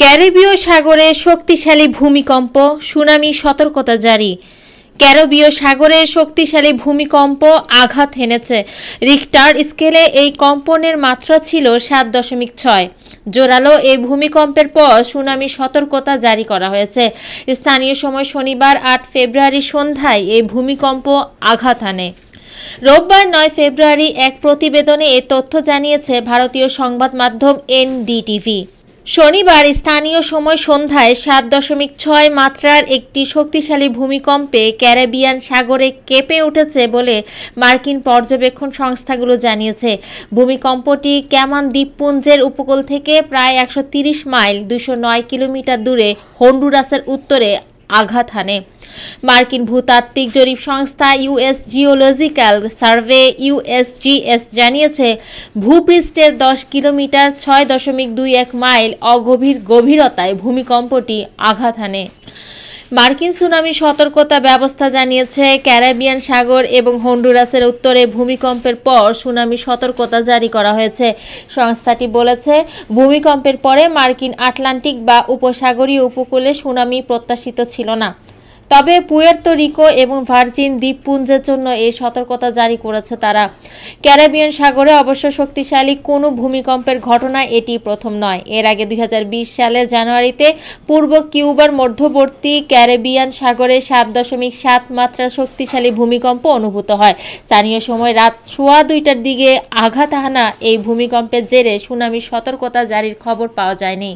ক্যারিবীয় সাগরে শক্তিশালী ভূমিকম্প, সুনামি সতর্কতা জারি। ক্যারিবীয় সাগরে শক্তিশালী ভূমিকম্প আঘাত হেনেছে। রিক্টার স্কেলে এই কম্পনের মাত্রা ছিল 7.6। জোরালো এই ভূমিকম্পের পর সুনামি সতর্কতা জারি করা হয়েছে। স্থানীয় সময় শনিবার 8 ফেব্রুয়ারি সন্ধ্যায় এই ভূমিকম্প আঘাত হানে। রোববার 9 ফেব্রুয়ারি এক প্রতিবেদনে এ তথ্য জানিয়েছে ভারতীয় সংবাদ মাধ্যম এনডিটিভি। শনিবার স্থানীয় সময় সন্ধ্যায় 7.6 মাত্রার একটি শক্তিশালী ভূমিকম্পে ক্যারিবিয়ান সাগরে কেঁপে উঠেছে বলে মার্কিন পর্যবেক্ষণ সংস্থাগুলো জানিয়েছে। ভূমিকম্পটি ক্যামান দ্বীপপুঞ্জের উপকূল থেকে প্রায় 130 মাইল (209 কিলোমিটার) দূরে হন্ডুরাসের উত্তরে আঘাত হানে। মার্কিন ভূতাত্ত্বিক জরিপ সংস্থা ইউএস জিওলজিক্যাল সার্ভে ইউএসজিএস জানিয়েছে, ভূপৃষ্ঠের 10 কিলোমিটার (6.21 মাইল) গভীরতায় ভূমিকম্পটি আঘাত হানে। মার্কিন সুনামি সতর্কতা ব্যবস্থা জানিয়েছে, ক্যারিবিয়ান সাগর এবং হন্ডুরাসের উত্তরে ভূমিকম্পের পর সুনামি সতর্কতা জারি করা হয়েছে। সংস্থাটি বলেছে, ভূমিকম্পের পরে মার্কিন আটলান্টিক বা উপসাগরীয় উপকূলে সুনামি প্রত্যাশিত ছিল না। তবে পুয়ের্তো রিকো এবং ভার্জিন দ্বীপপুঞ্জের জন্য এই সতর্কতা জারি করেছে তারা। ক্যারিবিয়ান সাগরে অবশ্য শক্তিশালী কোনো ভূমিকম্পের ঘটনা এটি প্রথম নয়। এর আগে 2020 সালের জানুয়ারিতে পূর্ব কিউবার মধ্যবর্তী ক্যারিবিয়ান সাগরে 7.7 মাত্রার শক্তিশালী ভূমিকম্প অনুভূত হয়। স্থানীয় সময় রাত 2:15টার দিকে আঘাত হানা এই ভূমিকম্পের জেরে সুনামি সতর্কতা জারির খবর পাওয়া যায়নি।